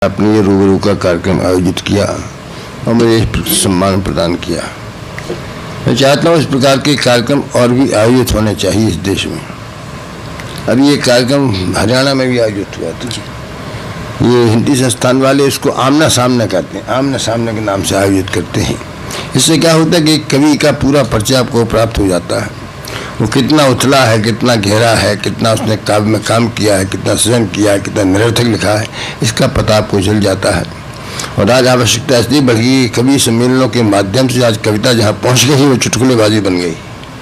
आपने ये रूबरू का कार्यक्रम आयोजित किया और मुझे सम्मान प्रदान किया। मैं चाहता हूँ इस प्रकार के कार्यक्रम और भी आयोजित होने चाहिए इस देश में। अभी ये कार्यक्रम हरियाणा में भी आयोजित हुआ था। ये हिंदी संस्थान वाले इसको आमना सामना कहते हैं, आमना सामने के नाम से आयोजित करते हैं। इससे क्या होता है कि कवि का पूरा परिचय आपको प्राप्त हो जाता है। वो कितना उथला है, कितना गहरा है, कितना उसने काव्य में काम किया है, कितना सृजन किया है, कितना निरर्थक लिखा है, इसका पता आपको चल जाता है। और आज आवश्यकता इसलिए बढ़ गई, कवि सम्मेलनों के माध्यम से आज कविता जहाँ पहुँच गई वो चुटकुलेबाजी बन गई,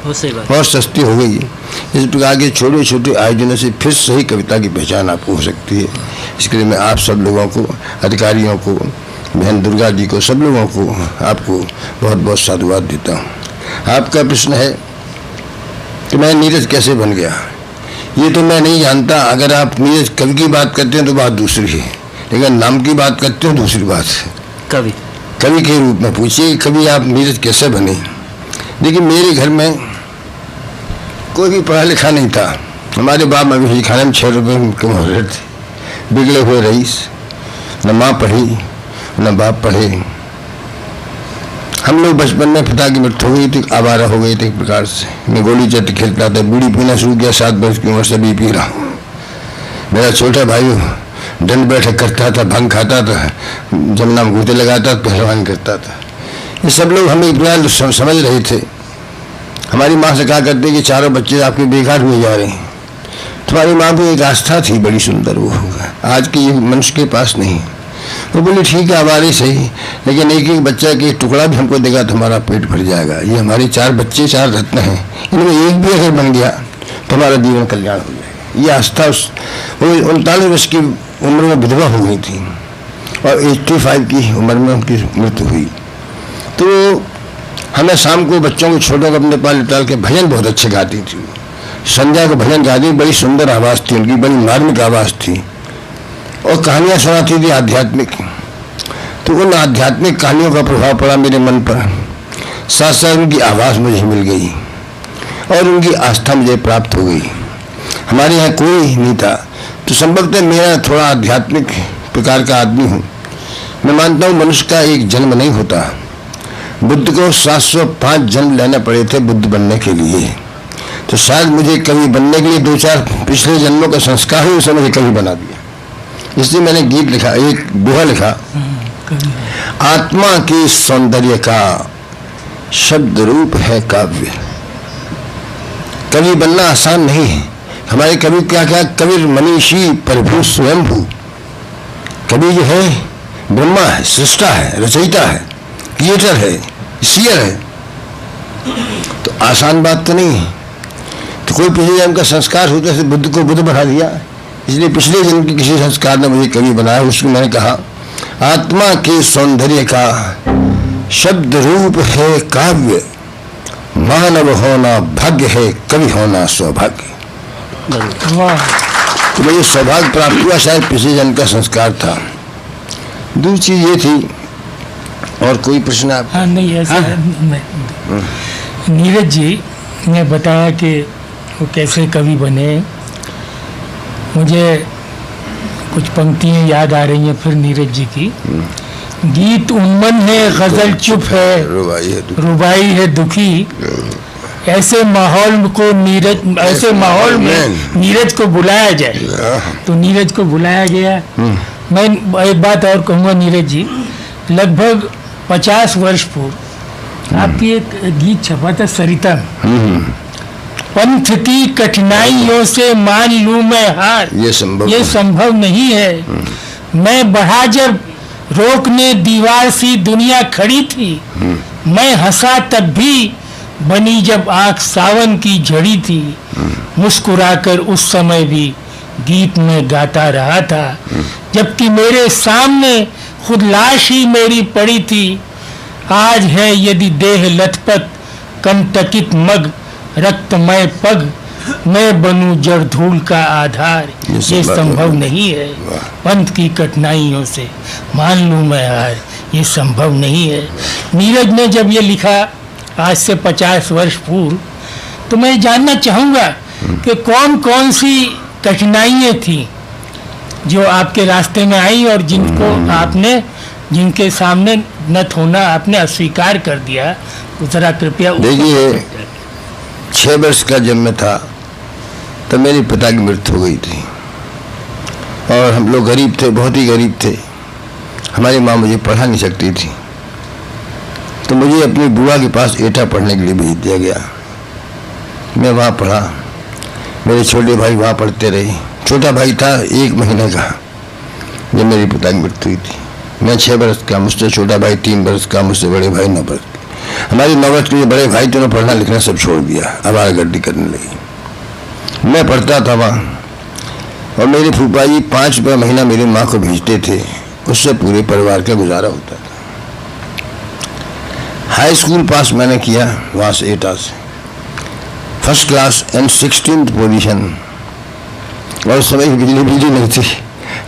बहुत सस्ती हो गई। इस प्रकार के छोटे छोटे आयोजनों से फिर सही कविता की पहचान आपको हो सकती है। इसके लिए मैं आप सब लोगों को, अधिकारियों को, बहन दुर्गा जी को, सब लोगों को आपको बहुत बहुत साधुवाद देता हूँ। आपका प्रश्न है कि मैं नीरज कैसे बन गया, ये तो मैं नहीं जानता। अगर आप नीरज कवि की बात करते हैं तो बात दूसरी है, लेकिन नाम की बात करते हो दूसरी बात है। कवि के रूप में पूछिए कभी आप नीरज कैसे बने। देखिए मेरे घर में कोई भी पढ़ा लिखा नहीं था। हमारे बाप मवेशी खाने में 6 रुपये कम हो रहे थे, बिगड़े हुए रईस। न माँ पढ़ी न बाप पढ़े। हम लोग बचपन में पिता की मृत्यु हो गई थी, आवारा हो गए थे एक प्रकार से। मैं गोली चट खेलता था, बीड़ी पीना शुरू किया 7 वर्ष की उम्र से भी पी रहा हूँ। मेरा छोटा भाई दंड बैठक करता था, भंग खाता था, जमुना में गूते लगाता था, पहलवान करता था। ये सब लोग हमें एक प्रकार समझ रहे थे। हमारी माँ से कहा करते कि चारों बच्चे आपके बेकार हुए जा रहे हैं। तुम्हारी माँ को एक आस्था थी बड़ी सुंदर, वो होगा आज के मनुष्य के पास नहीं। वो बोली ठीक है हमारे सही, लेकिन एक एक बच्चा के टुकड़ा भी हमको देगा तो हमारा पेट भर जाएगा। ये हमारे 4 बच्चे 4 रत्न हैं, इनमें एक भी अगर बन गया तो हमारा जीवन कल्याण हो जाएगा। ये आस्था वो 39 वर्ष की उम्र में विधवा हो गई थी और 85 की उम्र में उनकी मृत्यु हुई। तो हमें शाम को बच्चों को छोटों को अपने पास लिटाल के भजन बहुत अच्छे गाती थी। संध्या को भजन गाती, बड़ी सुंदर आवाज़ थी उनकी, बड़ी मार्मिक आवाज़ थी और कहानियाँ सुनाती थी आध्यात्मिक। तो उन आध्यात्मिक कहानियों का प्रभाव पड़ा मेरे मन पर, साथ साथ उनकी आवाज़ मुझे मिल गई और उनकी आस्था मुझे प्राप्त हो गई। हमारे यहाँ कोई नहीं था, तो संभवतः मेरा थोड़ा आध्यात्मिक प्रकार का आदमी हूँ। मैं मानता हूँ मनुष्य का एक जन्म नहीं होता। बुद्ध को 705 जन्म लेने पड़े थे बुद्ध बनने के लिए। तो शायद मुझे कवि बनने के लिए 2-4 पिछले जन्मों का संस्कार ही उसे मुझे कवि बना दिया। इसलिए मैंने गीत लिखा, एक दोहा लिखा, आत्मा के सौंदर्य का शब्द रूप है काव्य। कवि बनना आसान नहीं है। हमारे कवि क्या क्या, कवि मनीषी प्रभु स्वयंभू। कवि जो है ब्रह्मा है, सृष्टा है, रचयिता है, क्रिएटर है, सीयर है। तो आसान बात तो नहीं है। तो कोई पिछले जन्म का संस्कार होता है, बुद्ध को बुद्ध बना दिया। इसलिए पिछले जन्म के किसी संस्कार ने मुझे कवि बनाया। उसको मैंने कहा आत्मा के सौंदर्य का शब्द रूप है काव्य। मानव होना भाग्य है, कवि होना सौभाग्य। तो मुझे सौभाग्य प्राप्त हुआ, शायद पिछले जन्म का संस्कार था। दूसरी चीज ये थी, और कोई प्रश्न आप? हाँ नहीं ऐसा नीरज जी ने बताया कि वो कैसे कवि बने। मुझे कुछ पंक्तियाँ याद आ रही हैं फिर नीरज जी की। गीत उन्मन है, गजल चुप है, रुबाई है दुखी। ऐसे माहौल में नीरज को बुलाया जाए, तो नीरज को बुलाया गया। मैं एक बात और कहूँगा नीरज जी, लगभग 50 वर्ष पूर्व आपकी एक गीत छपा था सरिता में, पंथ की कठिनाइयों से मान लूं मैं हार, ये संभव नहीं है। मैं बढ़ा जब रोकने दीवार सी दुनिया खड़ी थी। मैं हंसा तब भी बनी जब आंख सावन की झड़ी थी। मुस्कुराकर उस समय भी गीत में गाता रहा था, जबकि मेरे सामने खुद लाश ही मेरी पड़ी थी। आज है यदि देह लथपथ कंटकित मग, रक्तमय पग मैं बनूं जड़ धूल का आधार, ये संभव नहीं है। पंथ की कठिनाइयों से मान लूं मैं हार, ये संभव नहीं है। नीरज ने जब ये लिखा आज से 50 वर्ष पूर्व, तो मैं जानना चाहूँगा कि कौन कौन सी कठिनाइयाँ थी जो आपके रास्ते में आई और जिनको आपने, जिनके सामने नत होना आपने अस्वीकार कर दिया, तो जरा कृपया। देखिए 6 वर्ष का जब मैं था तब मेरे पिता की मृत्यु हो गई थी और हम लोग गरीब थे, बहुत ही गरीब थे। हमारी माँ मुझे पढ़ा नहीं सकती थी, तो मुझे अपनी बुआ के पास एटा पढ़ने के लिए भेज दिया गया। मैं वहाँ पढ़ा, मेरे छोटे भाई वहाँ पढ़ते रहे। छोटा भाई था 1 महीने का जब मेरे पिता की मृत्यु हुई थी। मैं 6 वर्ष का, मुझसे छोटा भाई 3 वर्ष का, मुझसे बड़े भाई 9 वर्ष के। हमारी 9 वर्ष के बड़े भाई तो ने पढ़ना लिखना सब छोड़ दिया, आवारागर्दी करने लगी। मैं पढ़ता था वहाँ और मेरे फूफा जी 5 रुपये महीना मेरी माँ को भेजते थे, उससे पूरे परिवार का गुजारा होता था। हाई स्कूल पास मैंने किया वहाँ से एटा से, first class and 16th position. और उस समय बिजली नहीं थी,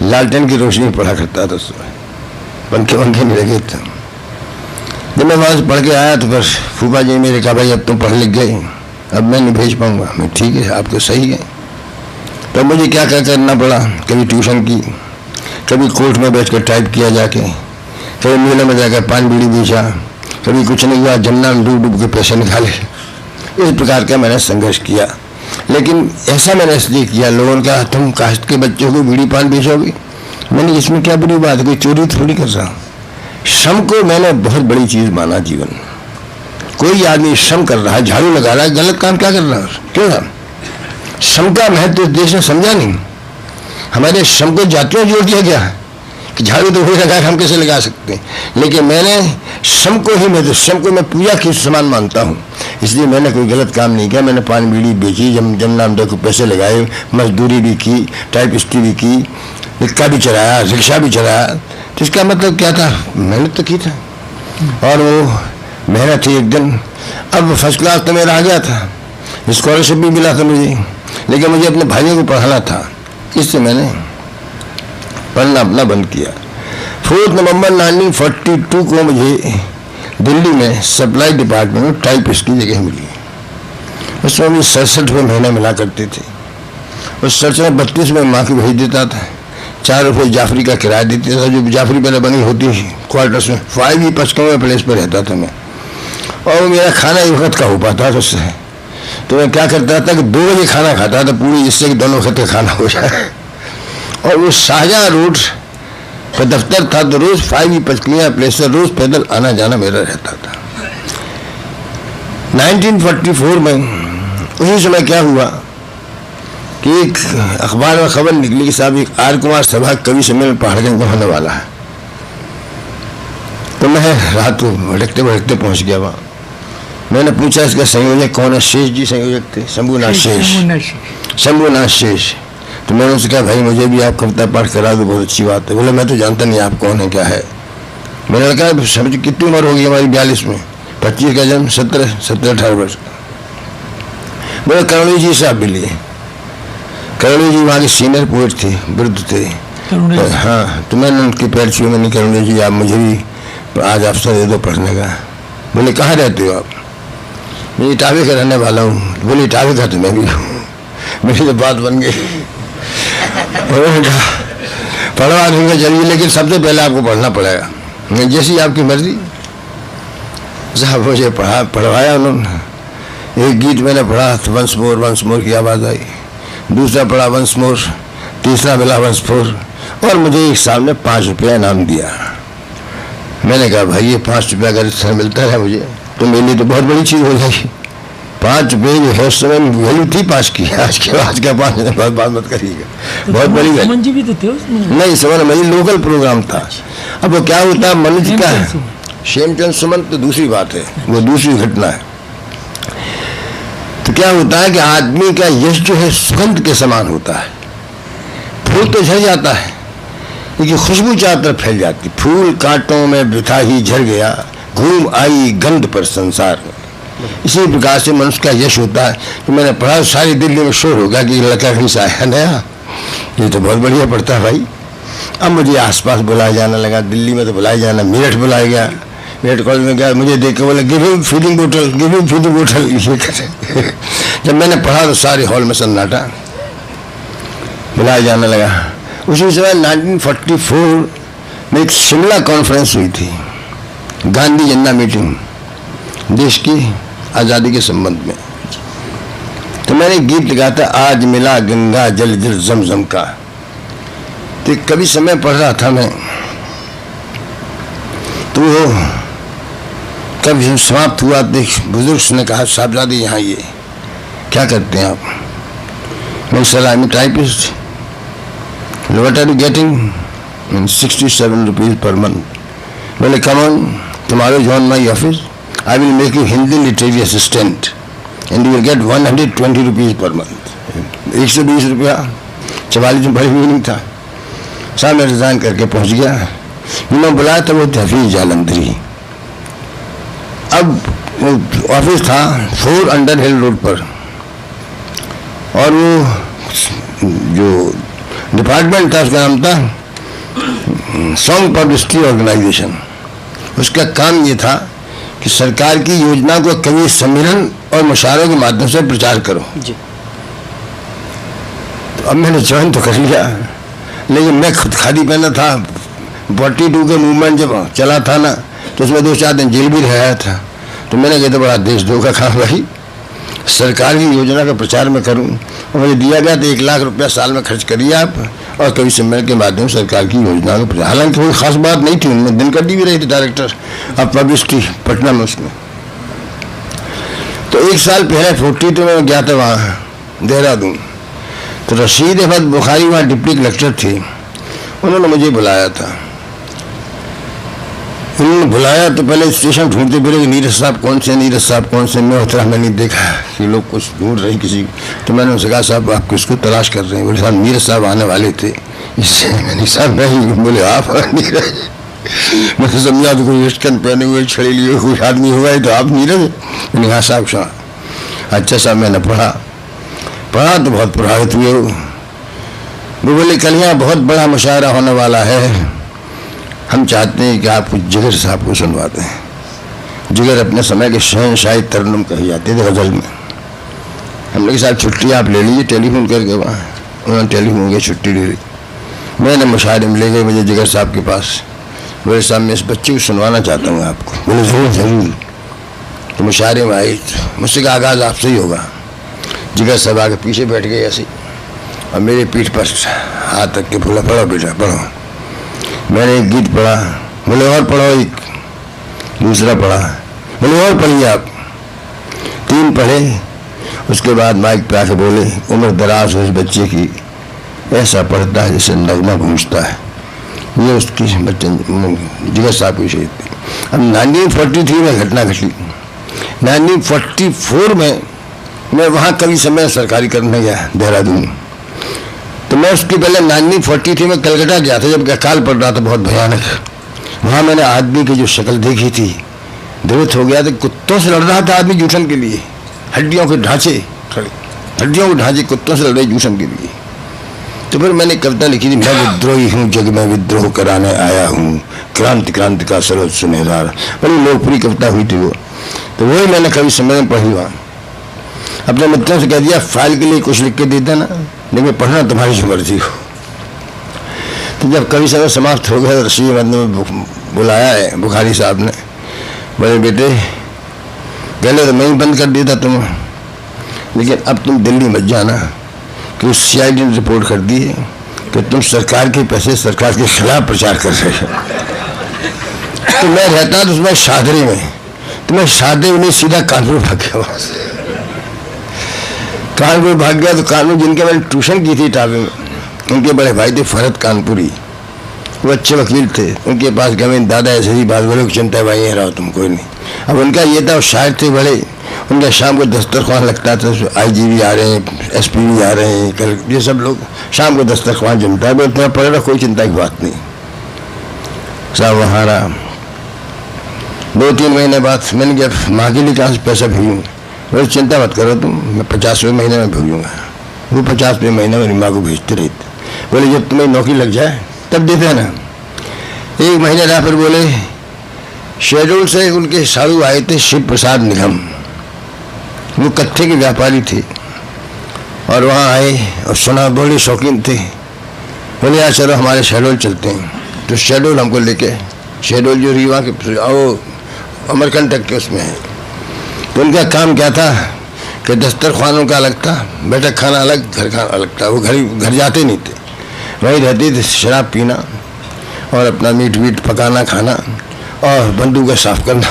लालटेन की रोशनी में पढ़ा करता था, उस समय पंखे नहीं लगे थे। जब मैं वहाँ से पढ़ के आया तो फिर फूफा जी मेरे कहा भाई अब तुम पढ़ लिख गए, अब मैं नहीं भेज पाऊँगा। मैं ठीक है, आपको सही है। तो मुझे क्या क्या करना पड़ा, कभी ट्यूशन की, कभी कोर्ट में बैठकर टाइप किया जाके, कभी मेले में जाकर पान बीड़ी बेचा, कभी कुछ नहीं हुआ जन्ना डूब डूब के पैसे निकाले। इस प्रकार का मैंने संघर्ष किया। लेकिन ऐसा मैंने इसलिए किया, लोगों ने कहा तुम कास्ट के बच्चों को बीड़ी पान बेचोगे। मैंने इसमें क्या बुरी बात है, कोई चोरी थोड़ी कर रहा। श्रम को मैंने बहुत बड़ी चीज़ माना जीवन। कोई आदमी श्रम कर रहा है, झाड़ू लगा रहा है, गलत काम क्या कर रहा है, क्यों है? श्रम का महत्व इस देश ने समझा नहीं। हमारे श्रम को जातियों जोड़ दिया गया कि झाड़ू तो वही लगा, हम कैसे लगा सकते हैं। लेकिन मैंने श्रम को ही, मैं तो श्रम को मैं पूजा के समान मानता हूँ, इसलिए मैंने कोई गलत काम नहीं किया। मैंने पान बीड़ी बेची, जन्नामदे को पैसे लगाए, मजदूरी भी की, टाइपिस्ट्री भी की, इक्का भी चलाया, रिक्शा भी चलाया। तो इसका मतलब क्या था, मेहनत तो की था। और वो मेहनत थी एक दिन। अब फर्स्ट क्लास तो मेरा आ गया था, स्कॉलरशिप भी मिला था मुझे, लेकिन मुझे अपने भाइयों को पढ़ाना था, इससे मैंने पढ़ना अपना बंद किया। 4 नवंबर 1942 को मुझे दिल्ली में सप्लाई डिपार्टमेंट में टाइपिस्ट की जगह मिली। उसमें मुझे 67 रुपये महीना मिला करते थे। उस 67 में 32 में माँ की भेज देता था, 4 रुपये जाफरी का किराया देता था, जो जाफरी पहले बनी होती थी क्वार्टर्स में। 5 55 प्लेस पर रहता था मैं, और मेरा खाना एक वक्त का हो पाता था उससे। तो मैं क्या करता था कि 2 बजे खाना खाता था पूरी, जिससे कि दोनों वक्त का खाना हो जाए। और वो शाहजहाँ रोड पर दफ्तर था, तो रोज 5 प्लेस से रोज पैदल आना जाना मेरा रहता था। 1944 में उसी समय क्या हुआ कि एक अखबार में खबर निकली कि साहब एक आर कुमार सभा कवि सम्मेलन पहाड़गंज में होने वाला है। तो मैं रात को भटकते भटकते पहुंच गया वहाँ। मैंने पूछा इसका संयोजक कौन है? शेष जी संयोजक थे, शंभुनाथ शेष। तो मैंने उससे कहा भाई मुझे भी आप कविता पाठ करा दो, बहुत अच्छी बात है। बोले मैं तो जानता नहीं आप कौन है क्या है। मैंने कहा समझ कितनी उम्र होगी हमारी? 42 में, 25 का जन्म, 17-18 वर्ष का। बोले करुणी जी से आप मिलिए। करुणी जी वहाँ के सीनियर पोएट थे, वृद्ध थे। हाँ, तो मैंने उनके पैर छुए। मैंने करुणी जी आप मुझे भी आज अवसर दे दो पढ़ने का। बोले कहाँ रहते हो आप? मैं इटावे का रहने वाला हूँ। बोले इटावे का तो मैं भी हूँ। मेरी तो बात बन गई। पढ़वा दूंगा चलिए, लेकिन सबसे पहले आपको पढ़ना पड़ेगा, जैसी आपकी मर्जी। साहब मुझे पढ़वाया उन्होंने। एक गीत मैंने पढ़ा तो वंस मोर की आवाज़ आई, दूसरा पढ़ा वंस मोर, तीसरा मिला वंस मोर, और मुझे एक साहब ने 5 रुपया इनाम दिया। मैंने कहा भाई ये 5 रुपया अगर इतना मिलता है मुझे तो मेरे लिए तो बहुत बड़ी चीज़ हो जाएगी। 5 रुपये जो है उस समय वैल्यू थी 5 की, आज का 5 बात मत करिएगा, बहुत बड़ी सुमन जी भी तो थे उसमें। नहीं, सुमन मेरी लोकल प्रोग्राम था। अब वो क्या होता है मनुष्य का, शेमचंद सुमन तो दूसरी बात है, वो दूसरी घटना है। तो क्या होता है कि आदमी का यश जो है सुगंध के समान होता है। फूल तो झड़ जाता है लेकिन खुशबू चारों तरफ फैल जाती। फूल कांटों में वृथा ही झड़ गया, घूम आई गंध पर संसार। इसी प्रकार से मनुष्य का यश होता है। तो मैंने पढ़ा, सारी दिल्ली में शोर होगा कि लड़का कहीं से आया नया, ये तो बहुत बढ़िया पढ़ता है भाई। अब मुझे आसपास बुलाया जाने लगा, दिल्ली में तो बुलाया जाना, मेरठ बुलाया गया। मेरठ कॉलेज में गया, मुझे देख के बोले गिव हिम फीडिंग बोतल, ये कहते। जब मैंने पढ़ा तो सारे हॉल में सन्नाटा, बुलाया जाने लगा। उसी समय 1944 में एक शिमला कॉन्फ्रेंस हुई थी, गांधी जन्ना मीटिंग, देश की आज़ादी के संबंध में। तो मैंने गीत लिखा था, आज मिला गंगा जल जल जमजम का। तो कभी समय पढ़ रहा था मैं, तो वो कब समाप्त हुआ तो बुजुर्ग ने कहा, साहबजादे यहाँ ये क्या करते हैं आप? मैं sir, I am typist, what are you getting? 67 rupees per month. बोले come on, tomorrow join my office, I will make you Hindi literary assistant and you will get 120 rupees per month. 120 रुपया 44 में भरी हुई नहीं था। साहब मैं रिजाइन करके पहुंच गया। मैंने बुलाया था, वो हफीज जालंधरी। अब ऑफिस था 4 अंडर हिल रोड पर, और वो जो डिपार्टमेंट था उसका नाम था सॉन्ग पब्लिसिटी ऑर्गेनाइजेशन। उसका काम ये था कि सरकार की योजना को कवि सम्मेलन और मुशायरों के माध्यम से प्रचार करो जी। तो अब मैंने ज्वाइन तो कर लिया, लेकिन मैं खुद खादी पहना था। 42 के मूवमेंट जब चला था ना, तो उसमें 2-4 दिन जेल भी रहा था। तो मैंने कहा, तो बड़ा देशद्रोह का काम भाई, सरकार की योजना का प्रचार में करूं। और मुझे दिया गया तो 1 लाख रुपया साल में खर्च करिए आप, और कवि सम्मेलन के माध्यम से सरकार की योजना का प्रचार। हालांकि कोई खास बात नहीं थी उनमें, दिनकटी भी रही थी डायरेक्टर ऑफ पब्लिसिटी पटना में उसमें। तो 1 साल पहले 42 में गया था वहाँ देहरादून। तो रशीद अहमद बुखारी वहाँ डिप्टी कलेक्टर थे, उन्होंने मुझे बुलाया था। उन्होंने बुलाया तो पहले स्टेशन ढूंढते फिरे कि नीरज साहब कौन से, नीरज साहब कौन से। मैं उतरा, मैंने देखा कि लोग कुछ ढूंढ रहे हैं किसी। तो मैंने उनसे कहा, साहब आप किसको तलाश कर रहे हैं? बोले साहब नीरज साहब आने वाले थे। इससे मैंने, साहब नहीं। बोले आप नीरज? मैं तो समझा तो कोई वेस्टर्न पहने हुए छड़े लिए कोई आदमी हुआ है, तो आप नीरज? मैंने हाँ साहब सुना। अच्छा साहब, मैंने पढ़ा तो बहुत प्रभावित हुए। वो बोले कल यहाँ बहुत बड़ा मुशायरा होने वाला है, हम चाहते हैं कि आप कुछ जिगर साहब को सुनवाते हैं। जिगर अपने समय के शहंशाही तरन्नुम कही जाते थे गज़ल में। हमने कहा साहब छुट्टी आप ले लीजिए टेलीफोन करके वहाँ। उन्होंने टेलीफोन की छुट्टी ले ली। मैंने मुशायरे में ले गए मुझे जिगर साहब के पास। बोले साहब मैं इस बच्चे को सुनवाना चाहता हूँ आपको। बोले ज़रूर ज़रूर। तो मुशायरे में आई, मुझसे का आगाज़ आपसे ही होगा। जिगर साहब आके पीछे बैठ गए ऐसे, और मेरे पीठ पर हाथ रख के बोला, पढ़ो बेटा पढ़ो। मैंने एक गीत पढ़ा, बोले और पढ़ो। एक दूसरा पढ़ा, बोले और पढ़िए आप। 3 पढ़े। उसके बाद माइक पे आके बोले, उम्र दराज हो इस बच्चे की, ऐसा पढ़ता है जैसे नगमा गूंजता है। ये उसकी जिगर साहब की शेर थी। अब 1943 में घटना घटी। 1944 में मैं वहाँ कवि सम्मेलन सरकारी करने गया देहरादून। तो मैं उसके पहले 1943 में कलकत्ता गया था, जब अकाल पड़ रहा था बहुत भयानक। वहाँ मैंने आदमी की जो शक्ल देखी थी, द्रवित हो गया था। कुत्तों से लड़ रहा था आदमी जूठन के लिए, हड्डियों के ढांचे कुत्तों से लड़ रहे जूठन के लिए। तो फिर मैंने कविता लिखी थी, मैं विद्रोही हूँ जग में विद्रोह कराने आया हूँ, क्रांति क्रांति का सरोज सुनहरा। बड़ी लोकप्रिय कविता हुई थी वो। तो वही मैंने कवि सम्मेलन पढ़ी वहाँ। अपने मित्रों से कह दिया फाइल के लिए कुछ लिख के देता ना, लेकिन पढ़ना तुम्हारी जो मर्जी हो। तो जब कवि सम्मेलन समाप्त हो गया, रशीद अहमद ने बुलाया है बुखारी साहब ने। बोले बेटे पहले तो मैं ही बंद कर देता तुम, लेकिन अब तुम दिल्ली मत जाना, कि उस CID ने रिपोर्ट कर दी है कि तुम सरकार के पैसे सरकार के खिलाफ प्रचार कर रहे हो। तो मैं रहता तो उसमें शादरी में, तो मैं शादी में सीधा कानपुर भाग गया। वहाँ से कानपुर भाग गया। तो कानपुर जिनके मैंने ट्यूशन की थी टावे में, उनके बड़े भाई थे फरहत कानपुरी, वो अच्छे वकील थे। उनके पास गए, मेरे दादा ऐसे ही बात बोले, चिंता भाई यहाँ रहो तुम, कोई नहीं। अब उनका ये था, शायर थे बड़े, उनका शाम को दस्तरख्वान लगता था। IG भी आ रहे हैं, SP भी आ रहे हैं, कल ये सब लोग शाम को दस्तरख्वान जमता है। इतना पड़ेगा, कोई चिंता की बात नहीं। साहब वहाँ रहा। 2-3 महीने बाद मैंने जब माँ के लिए कहाँ से पैसा भेजूँ, बोले चिंता मत करो तुम, मैं 50वें महीने में भेजूँगा। वो 50वें महीने मेरी माँ को भेजते रहते। बोले जब तुम्हें नौकरी लग जाए तब दे देना। 1 महीने रहा, फिर बोले शेड्यूल से उनके साधु आए थे शिव प्रसाद निगम, वो कत्थे के व्यापारी थे, और वहाँ आए और सुना, बड़े शौकीन थे। बोले यार चलो हमारे शहडोल चलते हैं। तो शहडोल हमको लेके, शहडोल जो रीवा के वो अमरकंटक के उसमें है। तो उनका काम क्या था कि दस्तरखानों का अलग था, बैठक खाना अलग, घर खाना अलग था। वो घर जाते नहीं थे, वहीं रहते थे, शराब पीना और अपना मीट वीट पकाना खाना और बंदूक साफ करना।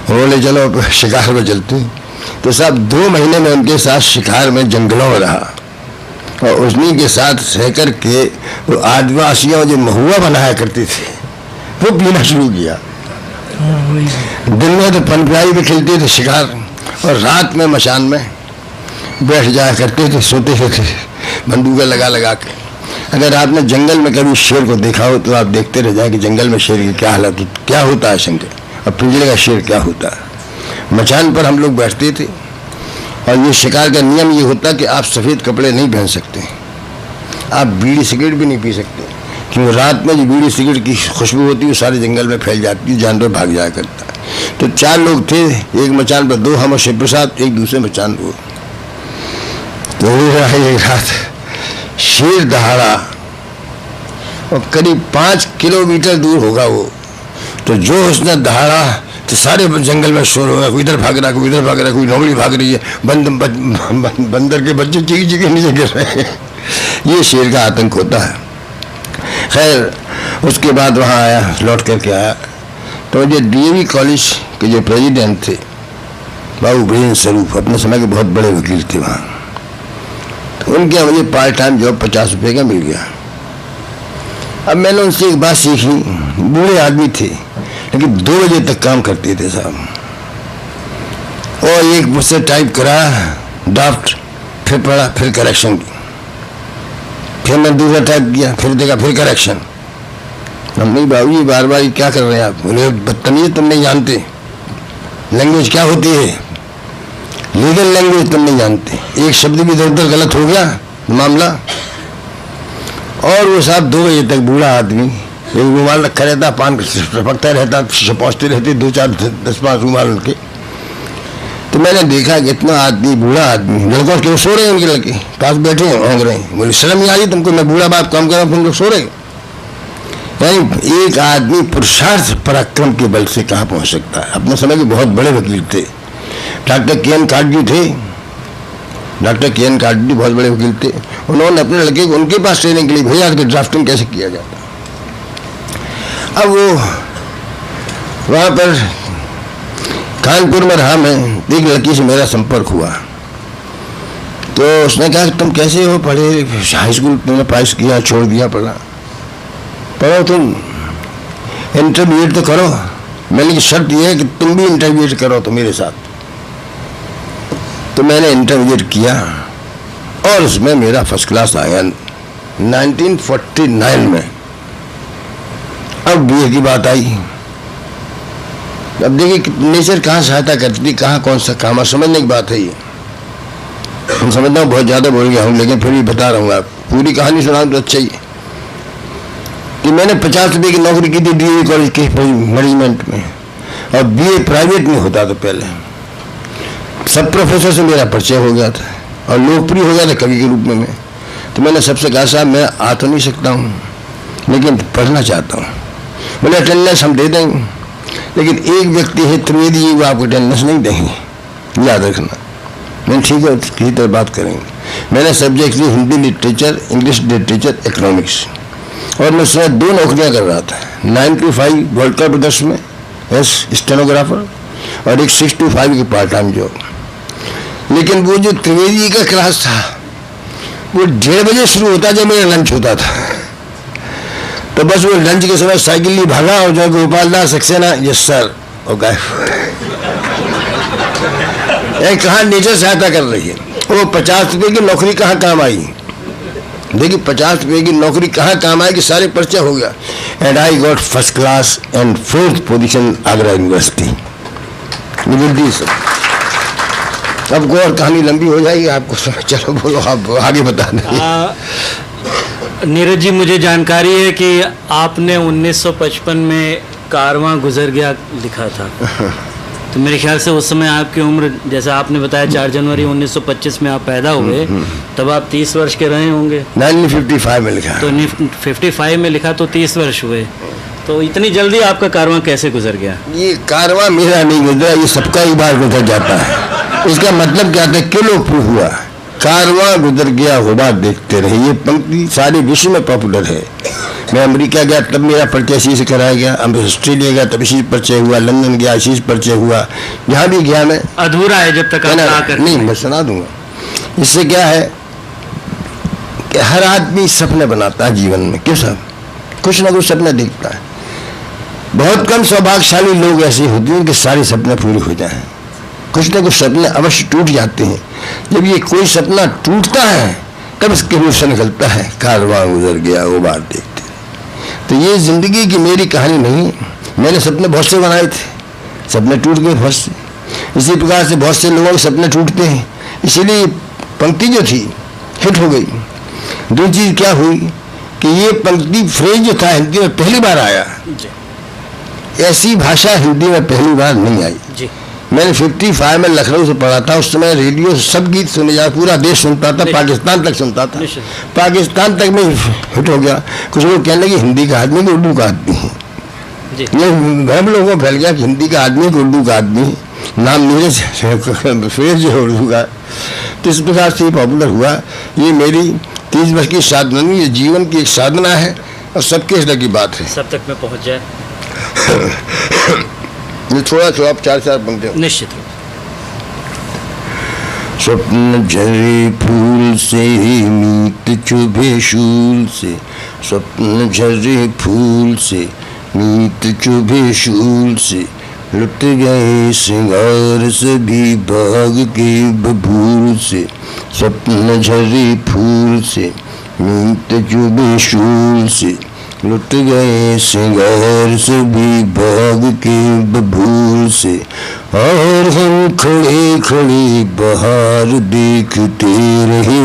बोले चलो शिकार में चलते। तो साहब 2 महीने में उनके साथ शिकार में जंगलों में रहा और उन्हीं के साथ रह कर के वो आदिवासियों जो महुआ बनाया करती थी वो पीना शुरू किया। दिन में तो पनपियाई भी खेलते थे शिकार, और रात में मचान में बैठ जाया करते थे, सोते थे बंदूकें लगा लगा के। अगर आपने जंगल में कभी शेर को देखा हो तो आप देखते रह जाए कि जंगल में शेर की क्या हालत, क्या होता है शंकर, और पिंजरे का शेर क्या होता है। मचान पर हम लोग बैठते थे और ये शिकार का नियम ये होता कि आप सफ़ेद कपड़े नहीं पहन सकते, आप बीड़ी सिगरेट भी नहीं पी सकते, क्योंकि रात में जो बीड़ी सिगरेट की खुशबू होती है वो सारे जंगल में फैल जाती है, जानवर भाग जाया करता है। तो 4 लोग थे, एक मचान पर 2 हम और शिव प्रसाद, एक दूसरे मचान पर। तो एक रात शेर दहाड़ा और करीब 5 किलोमीटर दूर होगा वो। तो जो उसने दहाड़ा तो सारे जंगल में शोर होगा, कोई इधर भाग रहा, कोई इधर भाग रहा, कोई लोमड़ी भाग रही है, बंदर के बच्चे चीख चीख नीचे गिर रहे हैं। ये शेर का आतंक होता है। खैर उसके बाद वहाँ आया, लौट करके आया तो जो डीएवी कॉलेज के जो प्रेसिडेंट थे बाबू ब्रेन स्वरूप, अपने समय के बहुत बड़े वकील थे वहाँ। तो उनके मुझे पार्ट टाइम जॉब 50 रुपये का मिल गया। अब मैंने उनसे एक बात सीखी, बूढ़े आदमी थे लेकिन 2 बजे तक काम करते थे साहब, और एक मुझसे टाइप करा ड्राफ्ट, फिर पढ़ा, फिर करेक्शन की, फिर मैं दूसरा टाइप किया, फिर देखा, फिर करेक्शन। नहीं बाबू जी बार बार क्या कर रहे हैं आप? बोले बदतमीज, तुम नहीं जानते लैंग्वेज क्या होती है, लीगल लैंग्वेज तुम नहीं जानते, एक शब्द भी इधर उधर गलत हो गया मामला। और वो साहब 2 बजे तक बूढ़ा आदमी, एक रुमाल रखा रहता, पान टपकता रहता, पहुँचते रहते 2-4 10-5 रुमाल उनके। तो मैंने देखा कि इतना आदमी, बूढ़ा आदमी, लड़कों के सो रहे हैं, उनके लड़के पास बैठे हैं, होंग रहे हैं। बोले शर्म नहीं आ रही तुमको, मैं बूढ़ा बाप काम कर रहा हूँ, तुम लोग सो रहे। यानी एक आदमी पुरुषार्थ पराक्रम के बल से कहाँ पहुँच सकता है। अपने समय के बहुत बड़े वकील थे, डॉक्टर के.एन. कार्डजी थे, डॉक्टर के.एन. कार्डजी बहुत बड़े वकील थे। उन्होंने अपने लड़के को उनके पास ट्रेनिंग के लिए भेजा कि ड्राफ्टिंग कैसे किया जाता। अब वो वहाँ पर कानपुर में रहा, मैं एक लड़की से मेरा संपर्क हुआ। तो उसने कहा कि तुम कैसे हो, पढ़े, हाई स्कूल तुमने पास किया, छोड़ दिया पढ़ा, पढ़ो तुम, इंटरमीडिएट तो करो। मैंने की शर्त यह है कि तुम भी इंटरमीडिएट करो तो मेरे साथ। तो मैंने इंटरमीडिएट किया और उसमें मेरा फर्स्ट क्लास आया 1949 में। अब बीए की बात आई। अब देखिए नेचर कहाँ सहायता करती थी, कहाँ कौन सा काम है, समझने की बात है ये। मैं समझता हूँ बहुत ज़्यादा बोल गया हूँ, लेकिन फिर भी बता रहा हूँ, आप पूरी कहानी सुनाऊँ तो अच्छा ही है। कि मैंने 50 रुपये की नौकरी की थी डीएवी कॉलेज के मैनेजमेंट में, और बीए प्राइवेट में होता था पहले। सब प्रोफेसर से मेरा परिचय हो गया था और लोकप्रिय हो गया था कवि के रूप में मैं। तो मैंने सबसे कहा साहब मैं आ तो नहीं सकता हूँ लेकिन पढ़ना चाहता हूँ। बोले अटेंडेंस हम दे देंगे, लेकिन एक व्यक्ति है त्रिवेदी जी, वो आपको अटेंडेंस नहीं देंगे, याद रखना। मैंने ठीक है, किसी तरह बात करेंगे। मैंने सब्जेक्ट ली Hindi literature, English literature, economics, और मैं उसमें 2 नौकरियाँ कर रहा था। 9 to 5 वर्ल्ड कप प्रदर्शन में एस स्टेनोग्राफर, और एक 6 to 5 की पार्ट टाइम जॉब। लेकिन वो जो त्रिवेदी जी का क्लास था वो 1:30 बजे शुरू होता जब मेरा लंच होता था। तो बस वो लंच के समय साइकिल ली भागा और जो गोपाल दास सक्सेना, यस सर, और गए। कहाँ नेचर सहायता कर रही है। वो 50 रुपये की नौकरी कहाँ काम आई, देखिए 50 रुपये की नौकरी कहाँ काम आई कि सारे परिचय हो गया। And I got first class and 4th position Agra university. अब को और कहानी लंबी हो जाएगी आपको, चलो बोलो आप आगे बता दें। नीरज जी, मुझे जानकारी है कि आपने 1955 में कारवां गुजर गया लिखा था। तो मेरे ख्याल से उस समय आपकी उम्र, जैसा आपने बताया 4 जनवरी 1925 में आप पैदा हुए, तब आप 30 वर्ष के रहे होंगे। 1955 में लिखा। तो 55 में लिखा तो 30 वर्ष हुए। तो इतनी जल्दी आपका कारवां कैसे गुजर गया? ये कारवां मेरा नहीं गुजरा, ये सबका एक बार गुजर जाता है। इसका मतलब क्या था? किलो प्रूफ हुआ, कारवां गुजर गया वो बात देखते रहे। ये पंक्ति सारे विश्व में पॉपुलर है। मैं अमेरिका गया तब मेरा परिचय इसी से कराया गया, अब ऑस्ट्रेलिया गया तब इसी परिचय हुआ, लंदन गया इसी से परिचय हुआ, यहाँ भी गया मैं। अधूरा है जब तक आप आकर नहीं, मैं सुना दूंगा। इससे क्या है कि हर आदमी सपने बनाता है जीवन में, क्यों साहब? कुछ ना कुछ सपने देखता है। बहुत कम सौभाग्यशाली लोग ऐसे होते हैं कि सारे सपने पूरे हो जाएं। कुछ ना कुछ सपने अवश्य टूट जाते हैं। जब ये कोई सपना टूटता है तब इसके मुंह से निकलता है कारवां गुजर गया वो बात देखते। तो ये जिंदगी की मेरी कहानी नहीं। मैंने सपने बहुत से बनाए थे, सपने टूट गए बहुत से। इसी प्रकार से बहुत से लोगों के सपने टूटते हैं, इसीलिए पंक्ति जो थी हिट हो गई। दूसरी चीज क्या हुई कि ये पंक्ति फ्रेज जो था हिंदी में पहली बार आया। ऐसी भाषा हिंदी में पहली बार नहीं आई जी। मैंने 55 में लखनऊ से पढ़ा था। उस समय रेडियो से सब गीत सुने जा, पूरा देश सुनता था, पाकिस्तान तक सुनता था। पाकिस्तान तक में हिट हो गया। कुछ लोग कहने लगे हिंदी का आदमी कि उर्दू का आदमी है। ये हम लोगों को फैल गया कि हिंदी का आदमी कि उर्दू का आदमी, नाम नीरज फ्रेज जो है उर्दू का। तो इस प्रकार से पॉपुलर हुआ। ये मेरी 30 वर्ष की साधना नहीं, ये जीवन की एक साधना है और सबके हृदय की बात है। सब तक में पहुंच जाए। ये थोड़ा सा आप 4 पंक्तियां। निश्चित रूप। स्वप्न झरे फूल से मीत चुभे शूल से, स्वप्न झरे फूल से मीत चुभे शूल से, लुट गए सिंगार सभी बाग के बबूल से। स्वप्न झरे फूल से मीत चुभे शूल से, लुट गए सिंगार सभी बाग के बबूल से। और हम खड़े खड़े बहार देखते रहे,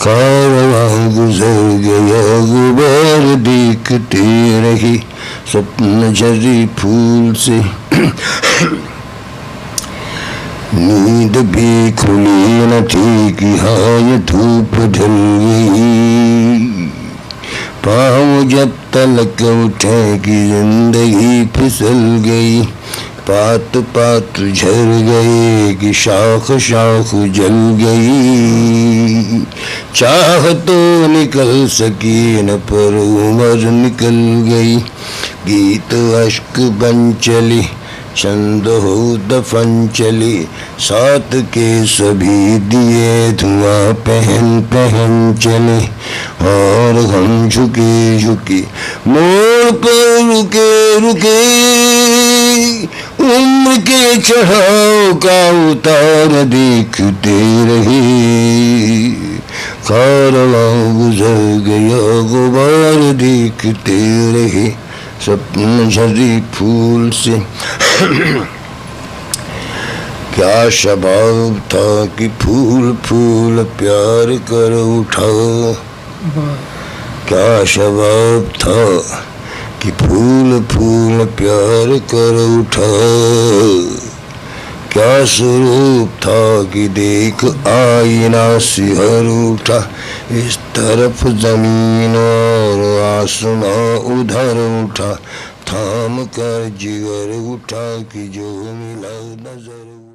कारवां गुजर गया गुबार देखते रहे। स्वप्न झरे फूल से नींद भी खुली न थी कि हाँ ये धूप ढल गई। पाँव जब तलक उठे कि जिंदगी फिसल गई, पात पात झर गए कि शाख शाख जल गई। चाह तो निकल सकी न पर उम्र निकल गई, गीत अश्क बन चली छंद हो दफन चली। साथ के सभी दिए धुआं पहन पहन चले, और हम झुके झुके मोड़ पर रुके रुके, उम्र के चढ़ाव का उतार देखते रहे। कारवां गुजर गया गुबार देखते रहे। स्वप्न झरे फूल से क्या शबाब था कि फूल फूल प्यार कर उठा। क्या शबाब था कि फूल फूल प्यार कर उठा। क्या स्वरूप था कि देख आईना सिहर उठा। इस तरफ जमीन और आसमां उधर उठा, थाम कर जिगर उठा कि जो मिला नजर।